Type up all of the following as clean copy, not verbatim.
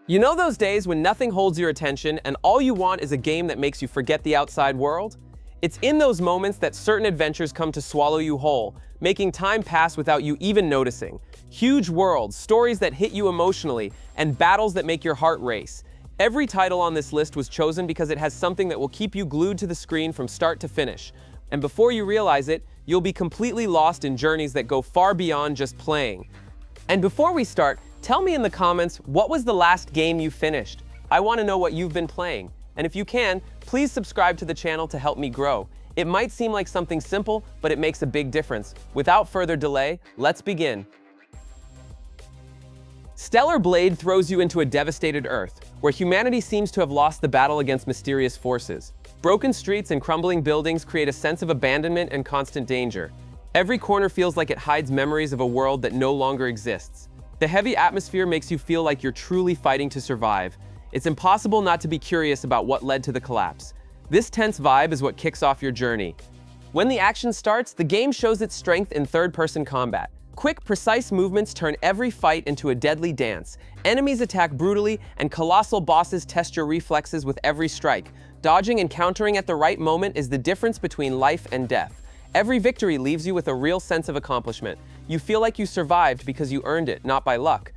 You know those days when nothing holds your attention and all you want is a game that makes you forget the outside world? It's in those moments that certain adventures come to swallow you whole, making time pass without you even noticing. Huge worlds, stories that hit you emotionally, and battles that make your heart race. Every title on this list was chosen because it has something that will keep you glued to the screen from start to finish. And before you realize it, you'll be completely lost in journeys that go far beyond just playing. And before we start, tell me in the comments, what was the last game you finished? I want to know what you've been playing. And if you can, please subscribe to the channel to help me grow. It might seem like something simple, but it makes a big difference. Without further delay, let's begin. Stellar Blade throws you into a devastated Earth, where humanity seems to have lost the battle against mysterious forces. Broken streets and crumbling buildings create a sense of abandonment and constant danger. Every corner feels like it hides memories of a world that no longer exists. The heavy atmosphere makes you feel like you're truly fighting to survive. It's impossible not to be curious about what led to the collapse. This tense vibe is what kicks off your journey. When the action starts, the game shows its strength in third-person combat. Quick, precise movements turn every fight into a deadly dance. Enemies attack brutally, and colossal bosses test your reflexes with every strike. Dodging and countering at the right moment is the difference between life and death. Every victory leaves you with a real sense of accomplishment. You feel like you survived because you earned it, not by luck.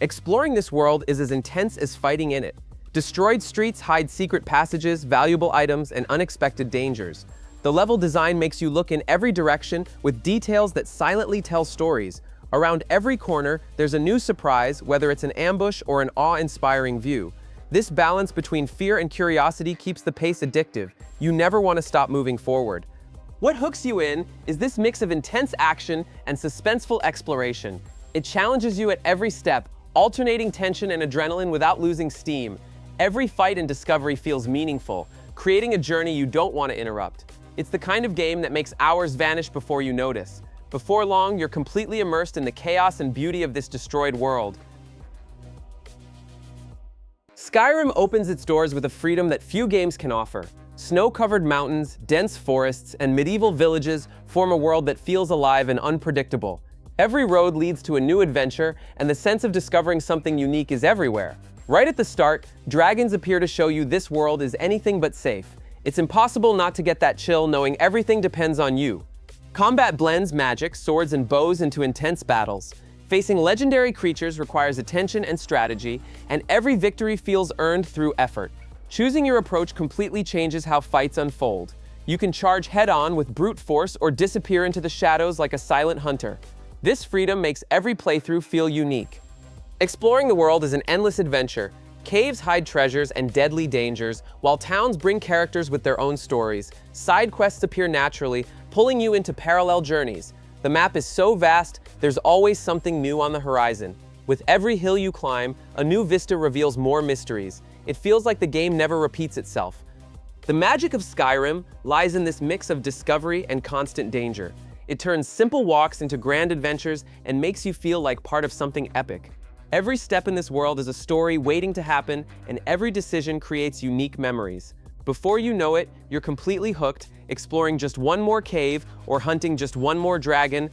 Exploring this world is as intense as fighting in it. Destroyed streets hide secret passages, valuable items, and unexpected dangers. The level design makes you look in every direction with details that silently tell stories. Around every corner, there's a new surprise, whether it's an ambush or an awe-inspiring view. This balance between fear and curiosity keeps the pace addictive. You never want to stop moving forward. What hooks you in is this mix of intense action and suspenseful exploration. It challenges you at every step, alternating tension and adrenaline without losing steam. Every fight and discovery feels meaningful, creating a journey you don't want to interrupt. It's the kind of game that makes hours vanish before you notice. Before long, you're completely immersed in the chaos and beauty of this destroyed world. Skyrim opens its doors with a freedom that few games can offer. Snow-covered mountains, dense forests, and medieval villages form a world that feels alive and unpredictable. Every road leads to a new adventure, and the sense of discovering something unique is everywhere. Right at the start, dragons appear to show you this world is anything but safe. It's impossible not to get that chill knowing everything depends on you. Combat blends magic, swords, and bows into intense battles. Facing legendary creatures requires attention and strategy, and every victory feels earned through effort. Choosing your approach completely changes how fights unfold. You can charge head-on with brute force or disappear into the shadows like a silent hunter. This freedom makes every playthrough feel unique. Exploring the world is an endless adventure. Caves hide treasures and deadly dangers, while towns bring characters with their own stories. Side quests appear naturally, pulling you into parallel journeys. The map is so vast, there's always something new on the horizon. With every hill you climb, a new vista reveals more mysteries. It feels like the game never repeats itself. The magic of Skyrim lies in this mix of discovery and constant danger. It turns simple walks into grand adventures and makes you feel like part of something epic. Every step in this world is a story waiting to happen, and every decision creates unique memories. Before you know it, you're completely hooked, exploring just one more cave or hunting just one more dragon.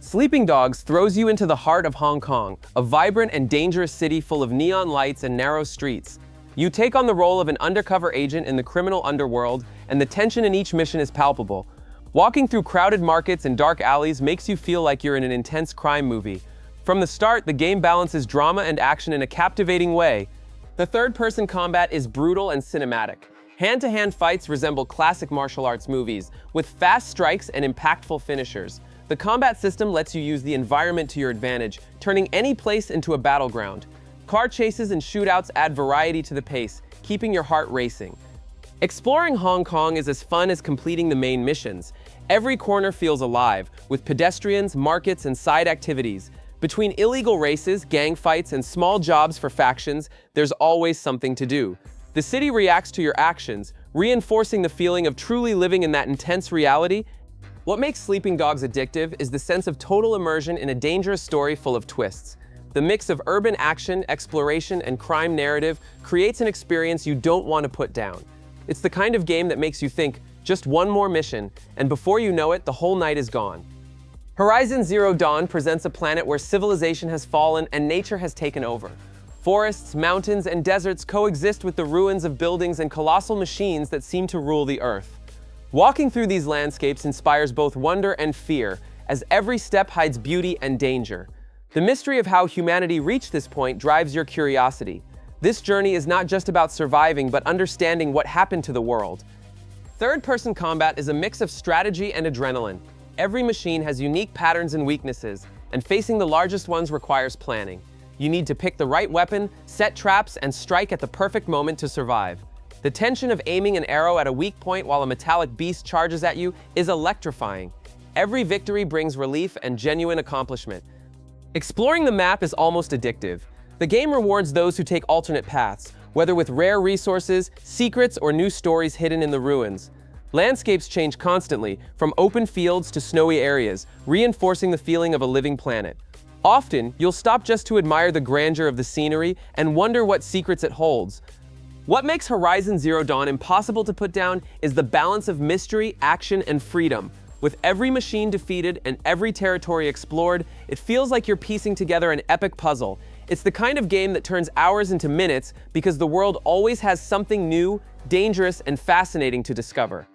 Sleeping Dogs throws you into the heart of Hong Kong, a vibrant and dangerous city full of neon lights and narrow streets. You take on the role of an undercover agent in the criminal underworld, and the tension in each mission is palpable. Walking through crowded markets and dark alleys makes you feel like you're in an intense crime movie. From the start, the game balances drama and action in a captivating way. The third-person combat is brutal and cinematic. Hand-to-hand fights resemble classic martial arts movies, with fast strikes and impactful finishers. The combat system lets you use the environment to your advantage, turning any place into a battleground. Car chases and shootouts add variety to the pace, keeping your heart racing. Exploring Hong Kong is as fun as completing the main missions. Every corner feels alive, with pedestrians, markets, and side activities. Between illegal races, gang fights, and small jobs for factions, there's always something to do. The city reacts to your actions, reinforcing the feeling of truly living in that intense reality. What makes Sleeping Dogs addictive is the sense of total immersion in a dangerous story full of twists. The mix of urban action, exploration, and crime narrative creates an experience you don't want to put down. It's the kind of game that makes you think, just one more mission, and before you know it, the whole night is gone. Horizon Zero Dawn presents a planet where civilization has fallen and nature has taken over. Forests, mountains, and deserts coexist with the ruins of buildings and colossal machines that seem to rule the Earth. Walking through these landscapes inspires both wonder and fear, as every step hides beauty and danger. The mystery of how humanity reached this point drives your curiosity. This journey is not just about surviving, but understanding what happened to the world. Third-person combat is a mix of strategy and adrenaline. Every machine has unique patterns and weaknesses, and facing the largest ones requires planning. You need to pick the right weapon, set traps, and strike at the perfect moment to survive. The tension of aiming an arrow at a weak point while a metallic beast charges at you is electrifying. Every victory brings relief and genuine accomplishment. Exploring the map is almost addictive. The game rewards those who take alternate paths, whether with rare resources, secrets, or new stories hidden in the ruins. Landscapes change constantly, from open fields to snowy areas, reinforcing the feeling of a living planet. Often, you'll stop just to admire the grandeur of the scenery and wonder what secrets it holds. What makes Horizon Zero Dawn impossible to put down is the balance of mystery, action, and freedom. With every machine defeated and every territory explored, it feels like you're piecing together an epic puzzle. It's the kind of game that turns hours into minutes because the world always has something new, dangerous, and fascinating to discover.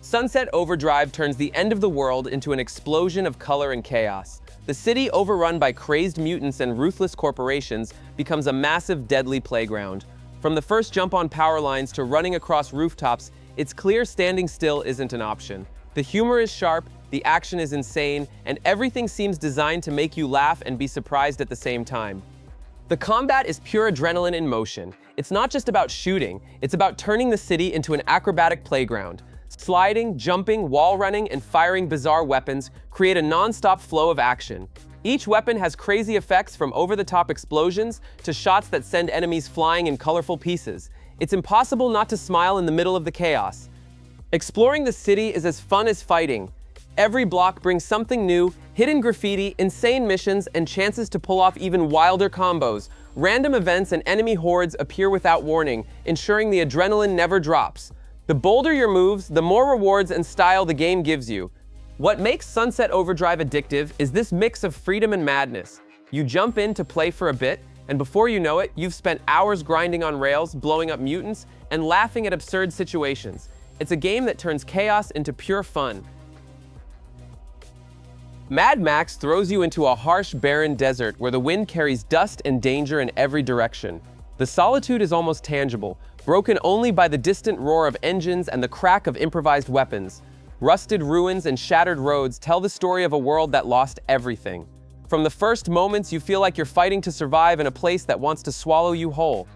Sunset Overdrive turns the end of the world into an explosion of color and chaos. The city, overrun by crazed mutants and ruthless corporations, becomes a massive, deadly playground. From the first jump on power lines to running across rooftops, it's clear standing still isn't an option. The humor is sharp, the action is insane, and everything seems designed to make you laugh and be surprised at the same time. The combat is pure adrenaline in motion. It's not just about shooting, it's about turning the city into an acrobatic playground. Sliding, jumping, wall running, and firing bizarre weapons create a non-stop flow of action. Each weapon has crazy effects, from over-the-top explosions to shots that send enemies flying in colorful pieces. It's impossible not to smile in the middle of the chaos. Exploring the city is as fun as fighting. Every block brings something new: hidden graffiti, insane missions, and chances to pull off even wilder combos. Random events and enemy hordes appear without warning, ensuring the adrenaline never drops. The bolder your moves, the more rewards and style the game gives you. What makes Sunset Overdrive addictive is this mix of freedom and madness. You jump in to play for a bit, and before you know it, you've spent hours grinding on rails, blowing up mutants, and laughing at absurd situations. It's a game that turns chaos into pure fun. Mad Max throws you into a harsh, barren desert where the wind carries dust and danger in every direction. The solitude is almost tangible, broken only by the distant roar of engines and the crack of improvised weapons. Rusted ruins and shattered roads tell the story of a world that lost everything. From the first moments, you feel like you're fighting to survive in a place that wants to swallow you whole.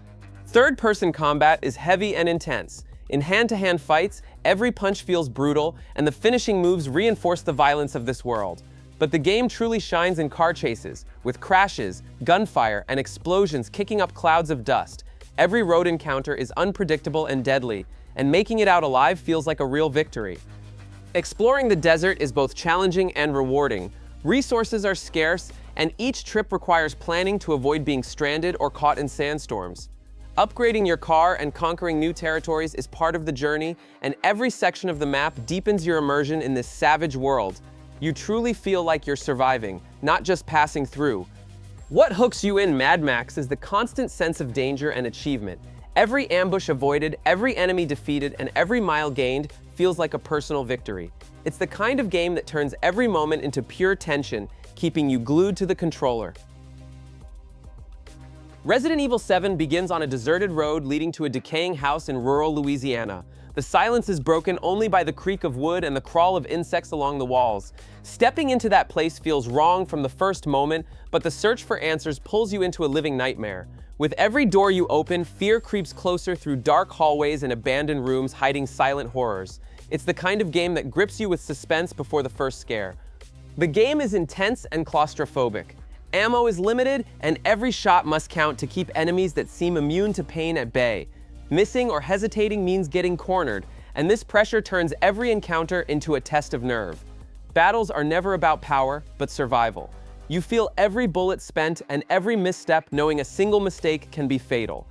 Third-person combat is heavy and intense. In hand-to-hand fights, every punch feels brutal, and the finishing moves reinforce the violence of this world. But the game truly shines in car chases, with crashes, gunfire, and explosions kicking up clouds of dust. Every road encounter is unpredictable and deadly, and making it out alive feels like a real victory. Exploring the desert is both challenging and rewarding. Resources are scarce, and each trip requires planning to avoid being stranded or caught in sandstorms. Upgrading your car and conquering new territories is part of the journey, and every section of the map deepens your immersion in this savage world. You truly feel like you're surviving, not just passing through. What hooks you in Mad Max is the constant sense of danger and achievement. Every ambush avoided, every enemy defeated, and every mile gained feels like a personal victory. It's the kind of game that turns every moment into pure tension, keeping you glued to the controller. Resident Evil 7 begins on a deserted road leading to a decaying house in rural Louisiana. The silence is broken only by the creak of wood and the crawl of insects along the walls. Stepping into that place feels wrong from the first moment, but the search for answers pulls you into a living nightmare. With every door you open, fear creeps closer through dark hallways and abandoned rooms hiding silent horrors. It's the kind of game that grips you with suspense before the first scare. The game is intense and claustrophobic. Ammo is limited, and every shot must count to keep enemies that seem immune to pain at bay. Missing or hesitating means getting cornered, and this pressure turns every encounter into a test of nerve. Battles are never about power, but survival. You feel every bullet spent and every misstep, knowing a single mistake can be fatal.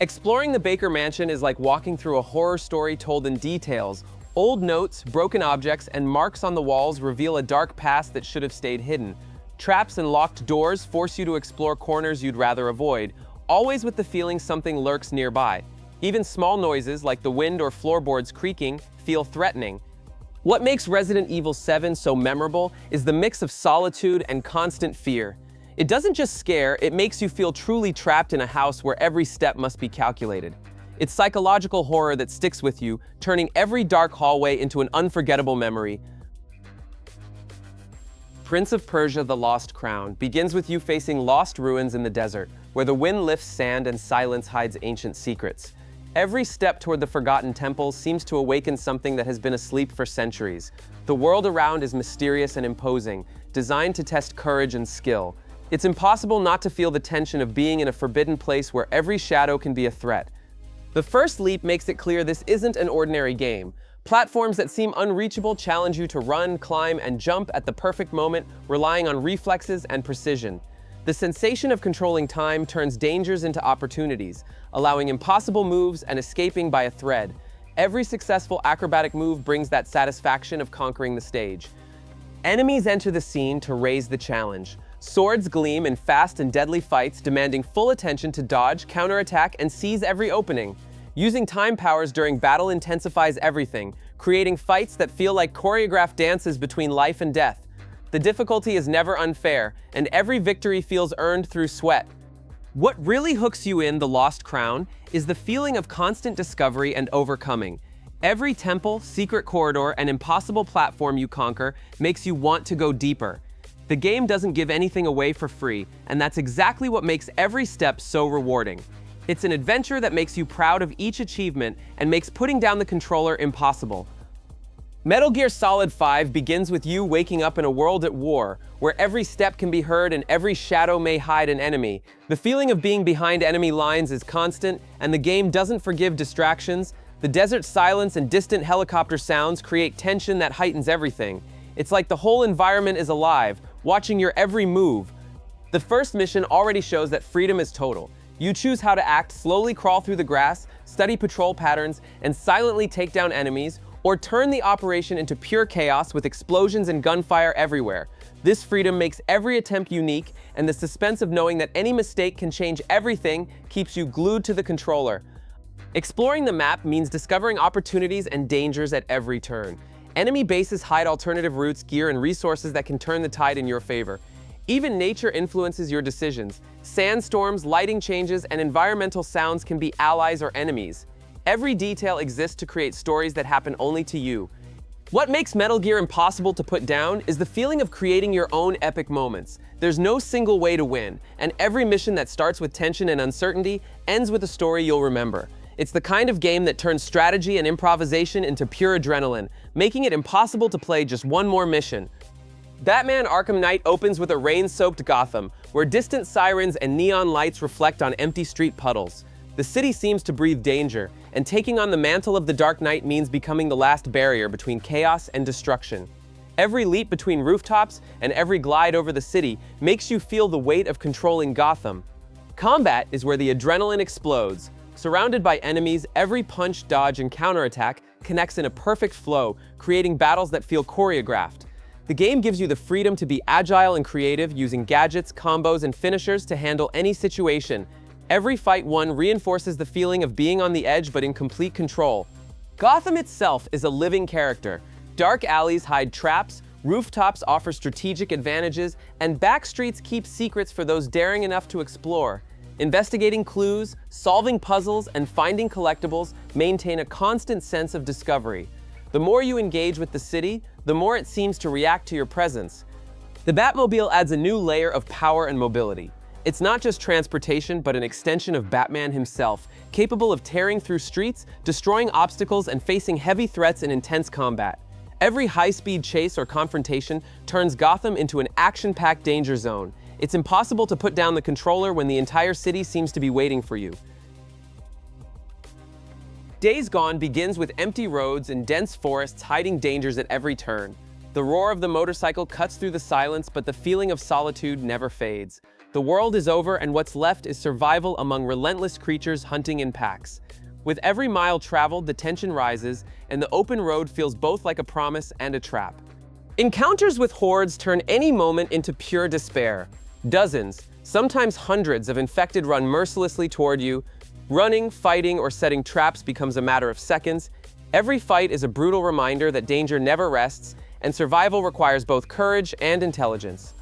Exploring the Baker Mansion is like walking through a horror story told in details, Old notes, broken objects, and marks on the walls reveal a dark past that should have stayed hidden. Traps and locked doors force you to explore corners you'd rather avoid, always with the feeling something lurks nearby. Even small noises, like the wind or floorboards creaking, feel threatening. What makes Resident Evil 7 so memorable is the mix of solitude and constant fear. It doesn't just scare, it makes you feel truly trapped in a house where every step must be calculated. It's psychological horror that sticks with you, turning every dark hallway into an unforgettable memory. Prince of Persia: The Lost Crown begins with you facing lost ruins in the desert, where the wind lifts sand and silence hides ancient secrets. Every step toward the forgotten temple seems to awaken something that has been asleep for centuries. The world around is mysterious and imposing, designed to test courage and skill. It's impossible not to feel the tension of being in a forbidden place where every shadow can be a threat. The first leap makes it clear this isn't an ordinary game. Platforms that seem unreachable challenge you to run, climb, and jump at the perfect moment, relying on reflexes and precision. The sensation of controlling time turns dangers into opportunities, allowing impossible moves and escaping by a thread. Every successful acrobatic move brings that satisfaction of conquering the stage. Enemies enter the scene to raise the challenge. Swords gleam in fast and deadly fights, demanding full attention to dodge, counterattack, and seize every opening. Using time powers during battle intensifies everything, creating fights that feel like choreographed dances between life and death. The difficulty is never unfair, and every victory feels earned through sweat. What really hooks you in The Lost Crown is the feeling of constant discovery and overcoming. Every temple, secret corridor, and impossible platform you conquer makes you want to go deeper. The game doesn't give anything away for free, and that's exactly what makes every step so rewarding. It's an adventure that makes you proud of each achievement and makes putting down the controller impossible. Metal Gear Solid 5 begins with you waking up in a world at war, where every step can be heard and every shadow may hide an enemy. The feeling of being behind enemy lines is constant, and the game doesn't forgive distractions. The desert silence and distant helicopter sounds create tension that heightens everything. It's like the whole environment is alive, watching your every move. The first mission already shows that freedom is total. You choose how to act, slowly crawl through the grass, study patrol patterns, and silently take down enemies, or turn the operation into pure chaos with explosions and gunfire everywhere. This freedom makes every attempt unique, and the suspense of knowing that any mistake can change everything keeps you glued to the controller. Exploring the map means discovering opportunities and dangers at every turn. Enemy bases hide alternative routes, gear, and resources that can turn the tide in your favor. Even nature influences your decisions. Sandstorms, lighting changes, and environmental sounds can be allies or enemies. Every detail exists to create stories that happen only to you. What makes Metal Gear impossible to put down is the feeling of creating your own epic moments. There's no single way to win, and every mission that starts with tension and uncertainty ends with a story you'll remember. It's the kind of game that turns strategy and improvisation into pure adrenaline, making it impossible to play just one more mission. Batman: Arkham Knight opens with a rain-soaked Gotham, where distant sirens and neon lights reflect on empty street puddles. The city seems to breathe danger, and taking on the mantle of the Dark Knight means becoming the last barrier between chaos and destruction. Every leap between rooftops and every glide over the city makes you feel the weight of controlling Gotham. Combat is where the adrenaline explodes. Surrounded by enemies, every punch, dodge, and counterattack connects in a perfect flow, creating battles that feel choreographed. The game gives you the freedom to be agile and creative, using gadgets, combos, and finishers to handle any situation. Every fight won reinforces the feeling of being on the edge but in complete control. Gotham itself is a living character. Dark alleys hide traps, rooftops offer strategic advantages, and back streets keep secrets for those daring enough to explore. Investigating clues, solving puzzles, and finding collectibles maintain a constant sense of discovery. The more you engage with the city, the more it seems to react to your presence. The Batmobile adds a new layer of power and mobility. It's not just transportation, but an extension of Batman himself, capable of tearing through streets, destroying obstacles, and facing heavy threats in intense combat. Every high-speed chase or confrontation turns Gotham into an action-packed danger zone. It's impossible to put down the controller when the entire city seems to be waiting for you. Days Gone begins with empty roads and dense forests hiding dangers at every turn. The roar of the motorcycle cuts through the silence, but the feeling of solitude never fades. The world is over, and what's left is survival among relentless creatures hunting in packs. With every mile traveled, the tension rises, and the open road feels both like a promise and a trap. Encounters with hordes turn any moment into pure despair. Dozens, sometimes hundreds of infected run mercilessly toward you. Running, fighting, or setting traps becomes a matter of seconds. Every fight is a brutal reminder that danger never rests, and survival requires both courage and intelligence.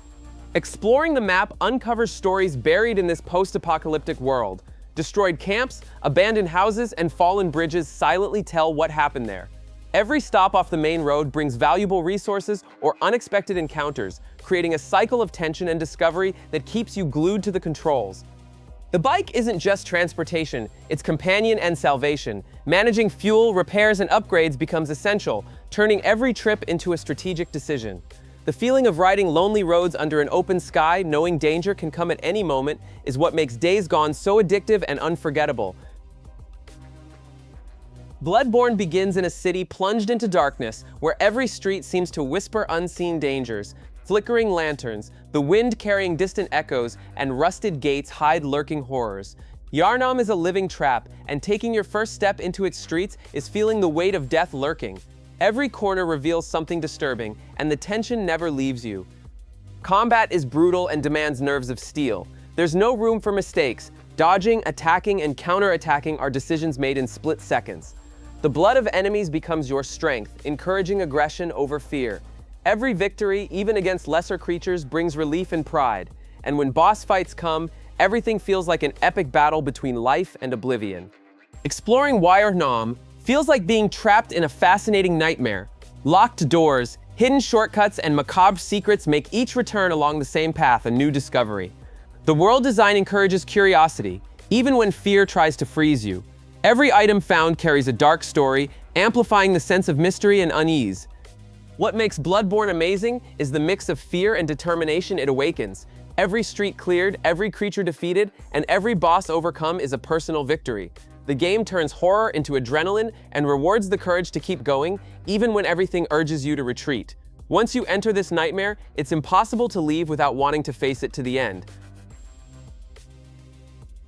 Exploring the map uncovers stories buried in this post-apocalyptic world. Destroyed camps, abandoned houses, and fallen bridges silently tell what happened there. Every stop off the main road brings valuable resources or unexpected encounters, creating a cycle of tension and discovery that keeps you glued to the controls. The bike isn't just transportation, it's companion and salvation. Managing fuel, repairs, and upgrades becomes essential, turning every trip into a strategic decision. The feeling of riding lonely roads under an open sky, knowing danger can come at any moment, is what makes Days Gone so addictive and unforgettable. Bloodborne begins in a city plunged into darkness, where every street seems to whisper unseen dangers. Flickering lanterns, the wind carrying distant echoes, and rusted gates hide lurking horrors. Yharnam is a living trap, and taking your first step into its streets is feeling the weight of death lurking. Every corner reveals something disturbing, and the tension never leaves you. Combat is brutal and demands nerves of steel. There's no room for mistakes. Dodging, attacking, and counterattacking are decisions made in split seconds. The blood of enemies becomes your strength, encouraging aggression over fear. Every victory, even against lesser creatures, brings relief and pride. And when boss fights come, everything feels like an epic battle between life and oblivion. Exploring Yharnam feels like being trapped in a fascinating nightmare. Locked doors, hidden shortcuts, and macabre secrets make each return along the same path a new discovery. The world design encourages curiosity, even when fear tries to freeze you. Every item found carries a dark story, amplifying the sense of mystery and unease. What makes Bloodborne amazing is the mix of fear and determination it awakens. Every street cleared, every creature defeated, and every boss overcome is a personal victory. The game turns horror into adrenaline and rewards the courage to keep going, even when everything urges you to retreat. Once you enter this nightmare, it's impossible to leave without wanting to face it to the end.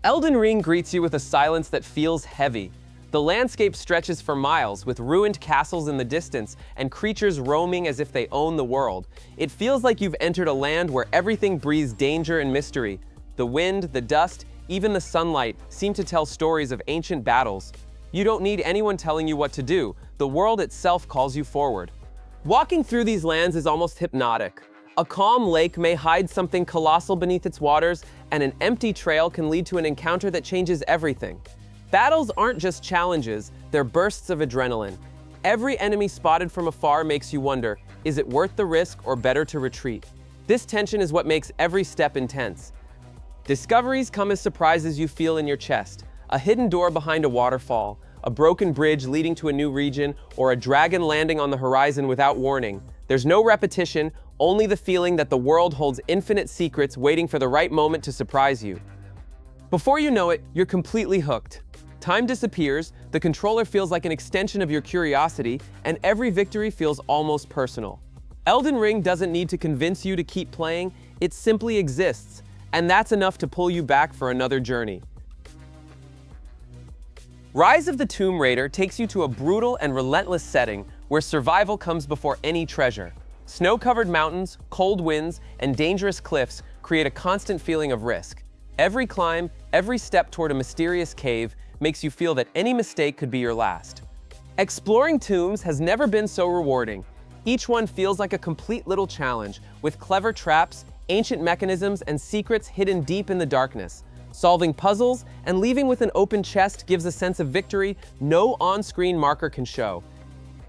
Elden Ring greets you with a silence that feels heavy. The landscape stretches for miles, with ruined castles in the distance and creatures roaming as if they own the world. It feels like you've entered a land where everything breathes danger and mystery. The wind, the dust, even the sunlight seem to tell stories of ancient battles. You don't need anyone telling you what to do. The world itself calls you forward. Walking through these lands is almost hypnotic. A calm lake may hide something colossal beneath its waters, and an empty trail can lead to an encounter that changes everything. Battles aren't just challenges, they're bursts of adrenaline. Every enemy spotted from afar makes you wonder, is it worth the risk or better to retreat? This tension is what makes every step intense. Discoveries come as surprises you feel in your chest. A hidden door behind a waterfall, a broken bridge leading to a new region, or a dragon landing on the horizon without warning. There's no repetition, only the feeling that the world holds infinite secrets waiting for the right moment to surprise you. Before you know it, you're completely hooked. Time disappears, the controller feels like an extension of your curiosity, and every victory feels almost personal. Elden Ring doesn't need to convince you to keep playing, it simply exists, and that's enough to pull you back for another journey. Rise of the Tomb Raider takes you to a brutal and relentless setting where survival comes before any treasure. Snow-covered mountains, cold winds, and dangerous cliffs create a constant feeling of risk. Every climb, every step toward a mysterious cave makes you feel that any mistake could be your last. Exploring tombs has never been so rewarding. Each one feels like a complete little challenge, with clever traps, ancient mechanisms, and secrets hidden deep in the darkness. Solving puzzles and leaving with an open chest gives a sense of victory no on-screen marker can show.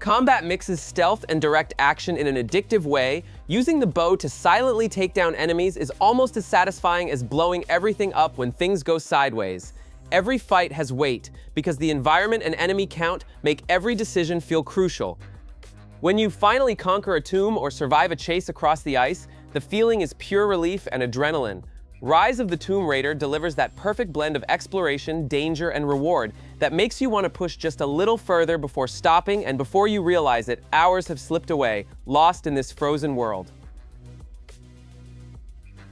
Combat mixes stealth and direct action in an addictive way. Using the bow to silently take down enemies is almost as satisfying as blowing everything up when things go sideways. Every fight has weight, because the environment and enemy count make every decision feel crucial. When you finally conquer a tomb or survive a chase across the ice, the feeling is pure relief and adrenaline. Rise of the Tomb Raider delivers that perfect blend of exploration, danger, and reward that makes you want to push just a little further before stopping, and before you realize it, hours have slipped away, lost in this frozen world.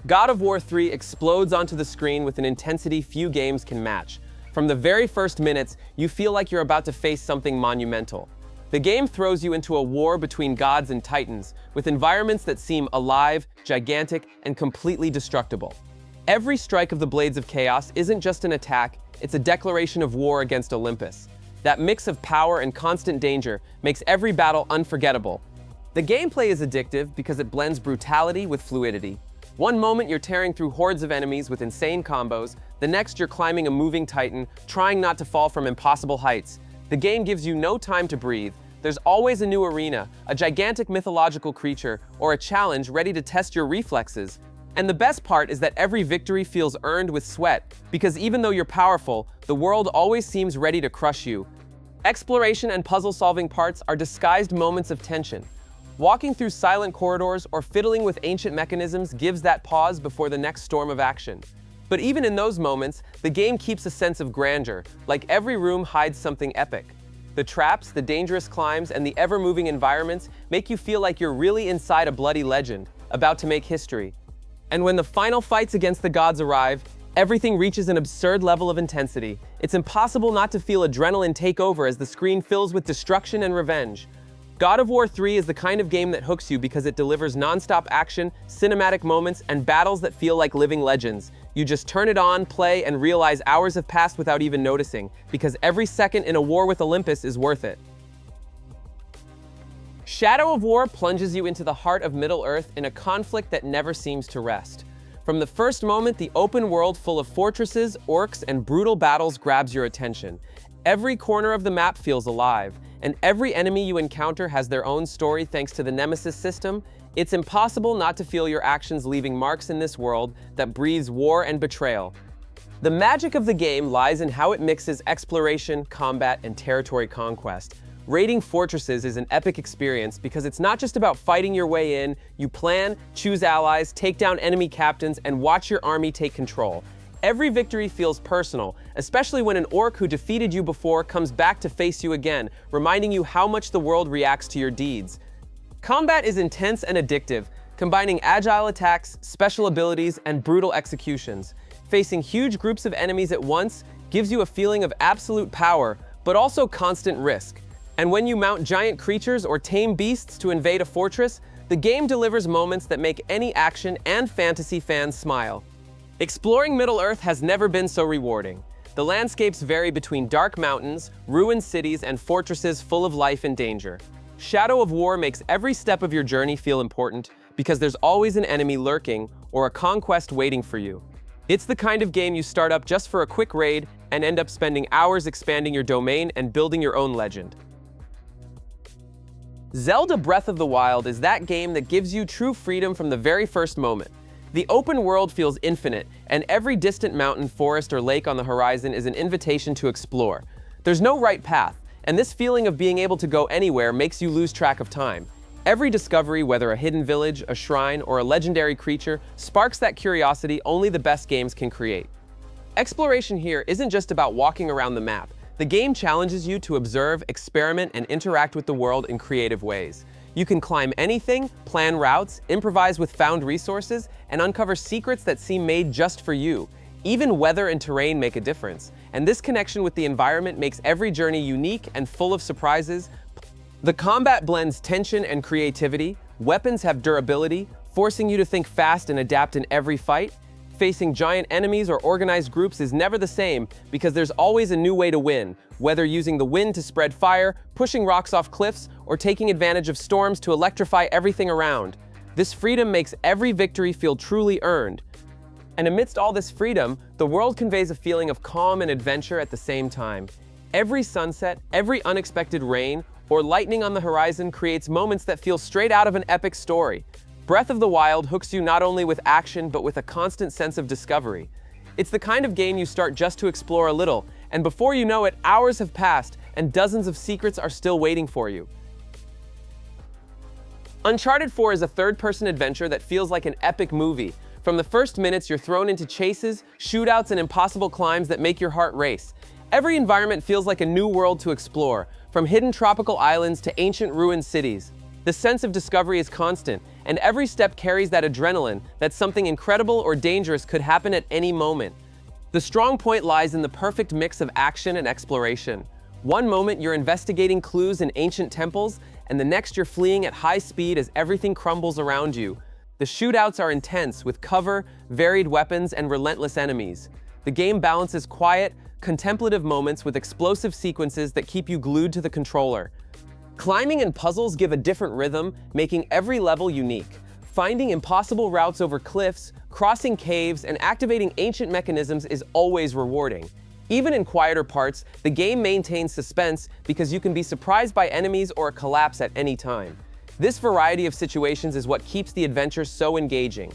God of War 3 explodes onto the screen with an intensity few games can match. From the very first minutes, you feel like you're about to face something monumental. The game throws you into a war between gods and titans, with environments that seem alive, gigantic, and completely destructible. Every strike of the Blades of Chaos isn't just an attack, it's a declaration of war against Olympus. That mix of power and constant danger makes every battle unforgettable. The gameplay is addictive because it blends brutality with fluidity. One moment you're tearing through hordes of enemies with insane combos, the next you're climbing a moving titan, trying not to fall from impossible heights. The game gives you no time to breathe. There's always a new arena, a gigantic mythological creature, or a challenge ready to test your reflexes. And the best part is that every victory feels earned with sweat, because even though you're powerful, the world always seems ready to crush you. Exploration and puzzle-solving parts are disguised moments of tension. Walking through silent corridors or fiddling with ancient mechanisms gives that pause before the next storm of action. But even in those moments, the game keeps a sense of grandeur, like every room hides something epic. The traps, the dangerous climbs, and the ever-moving environments make you feel like you're really inside a bloody legend, about to make history. And when the final fights against the gods arrive, everything reaches an absurd level of intensity. It's impossible not to feel adrenaline take over as the screen fills with destruction and revenge. God of War 3 is the kind of game that hooks you because it delivers non-stop action, cinematic moments, and battles that feel like living legends. You just turn it on, play, and realize hours have passed without even noticing, because every second in a war with Olympus is worth it. Shadow of War plunges you into the heart of Middle-earth in a conflict that never seems to rest. From the first moment, the open world full of fortresses, orcs, and brutal battles grabs your attention. Every corner of the map feels alive, and every enemy you encounter has their own story thanks to the Nemesis system. It's impossible not to feel your actions leaving marks in this world that breathes war and betrayal. The magic of the game lies in how it mixes exploration, combat, and territory conquest. Raiding fortresses is an epic experience because it's not just about fighting your way in. You plan, choose allies, take down enemy captains, and watch your army take control. Every victory feels personal, especially when an orc who defeated you before comes back to face you again, reminding you how much the world reacts to your deeds. Combat is intense and addictive, combining agile attacks, special abilities, and brutal executions. Facing huge groups of enemies at once gives you a feeling of absolute power, but also constant risk. And when you mount giant creatures or tame beasts to invade a fortress, the game delivers moments that make any action and fantasy fans smile. Exploring Middle-earth has never been so rewarding. The landscapes vary between dark mountains, ruined cities, and fortresses full of life and danger. Shadow of War makes every step of your journey feel important because there's always an enemy lurking or a conquest waiting for you. It's the kind of game you start up just for a quick raid and end up spending hours expanding your domain and building your own legend. Zelda Breath of the Wild is that game that gives you true freedom from the very first moment. The open world feels infinite, and every distant mountain, forest, or lake on the horizon is an invitation to explore. There's no right path, and this feeling of being able to go anywhere makes you lose track of time. Every discovery, whether a hidden village, a shrine, or a legendary creature, sparks that curiosity only the best games can create. Exploration here isn't just about walking around the map. The game challenges you to observe, experiment, and interact with the world in creative ways. You can climb anything, plan routes, improvise with found resources, and uncover secrets that seem made just for you. Even weather and terrain make a difference, and this connection with the environment makes every journey unique and full of surprises. The combat blends tension and creativity. Weapons have durability, forcing you to think fast and adapt in every fight. Facing giant enemies or organized groups is never the same because there's always a new way to win, whether using the wind to spread fire, pushing rocks off cliffs, or taking advantage of storms to electrify everything around. This freedom makes every victory feel truly earned. And amidst all this freedom, the world conveys a feeling of calm and adventure at the same time. Every sunset, every unexpected rain, or lightning on the horizon creates moments that feel straight out of an epic story. Breath of the Wild hooks you not only with action, but with a constant sense of discovery. It's the kind of game you start just to explore a little, and before you know it, hours have passed, and dozens of secrets are still waiting for you. Uncharted 4 is a third-person adventure that feels like an epic movie. From the first minutes, you're thrown into chases, shootouts, and impossible climbs that make your heart race. Every environment feels like a new world to explore, from hidden tropical islands to ancient ruined cities. The sense of discovery is constant, and every step carries that adrenaline that something incredible or dangerous could happen at any moment. The strong point lies in the perfect mix of action and exploration. One moment you're investigating clues in ancient temples, and the next you're fleeing at high speed as everything crumbles around you. The shootouts are intense, with cover, varied weapons, and relentless enemies. The game balances quiet, contemplative moments with explosive sequences that keep you glued to the controller. Climbing and puzzles give a different rhythm, making every level unique. Finding impossible routes over cliffs, crossing caves, and activating ancient mechanisms is always rewarding. Even in quieter parts, the game maintains suspense because you can be surprised by enemies or a collapse at any time. This variety of situations is what keeps the adventure so engaging.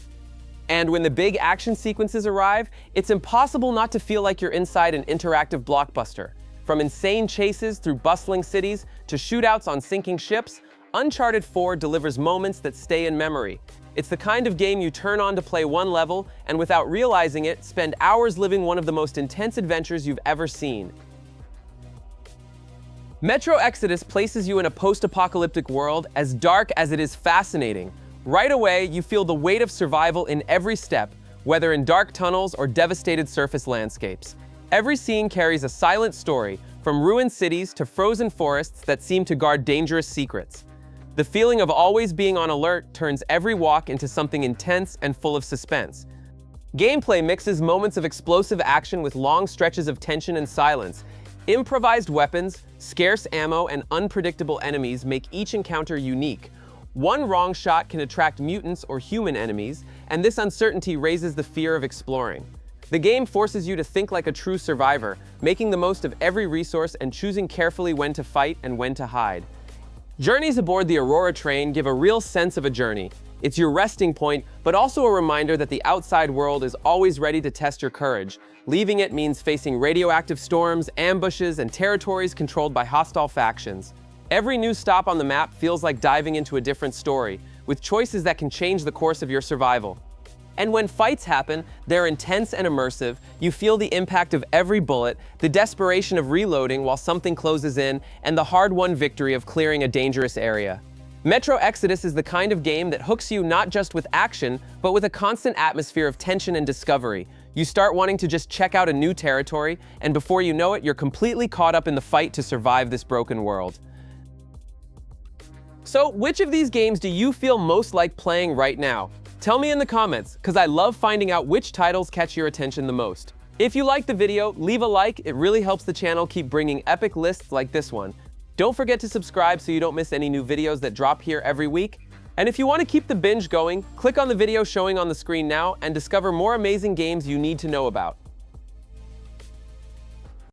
And when the big action sequences arrive, it's impossible not to feel like you're inside an interactive blockbuster. From insane chases through bustling cities to shootouts on sinking ships, Uncharted 4 delivers moments that stay in memory. It's the kind of game you turn on to play one level, and without realizing it, spend hours living one of the most intense adventures you've ever seen. Metro Exodus places you in a post-apocalyptic world as dark as it is fascinating. Right away, you feel the weight of survival in every step, whether in dark tunnels or devastated surface landscapes. Every scene carries a silent story, from ruined cities to frozen forests that seem to guard dangerous secrets. The feeling of always being on alert turns every walk into something intense and full of suspense. Gameplay mixes moments of explosive action with long stretches of tension and silence. Improvised weapons, scarce ammo, and unpredictable enemies make each encounter unique. One wrong shot can attract mutants or human enemies, and this uncertainty raises the fear of exploring. The game forces you to think like a true survivor, making the most of every resource and choosing carefully when to fight and when to hide. Journeys aboard the Aurora train give a real sense of a journey. It's your resting point, but also a reminder that the outside world is always ready to test your courage. Leaving it means facing radioactive storms, ambushes, and territories controlled by hostile factions. Every new stop on the map feels like diving into a different story, with choices that can change the course of your survival. And when fights happen, they're intense and immersive. You feel the impact of every bullet, the desperation of reloading while something closes in, and the hard-won victory of clearing a dangerous area. Metro Exodus is the kind of game that hooks you not just with action, but with a constant atmosphere of tension and discovery. You start wanting to just check out a new territory, and before you know it, you're completely caught up in the fight to survive this broken world. So, which of these games do you feel most like playing right now? Tell me in the comments, because I love finding out which titles catch your attention the most. If you liked the video, leave a like. It really helps the channel keep bringing epic lists like this one. Don't forget to subscribe so you don't miss any new videos that drop here every week. And if you want to keep the binge going, click on the video showing on the screen now and discover more amazing games you need to know about.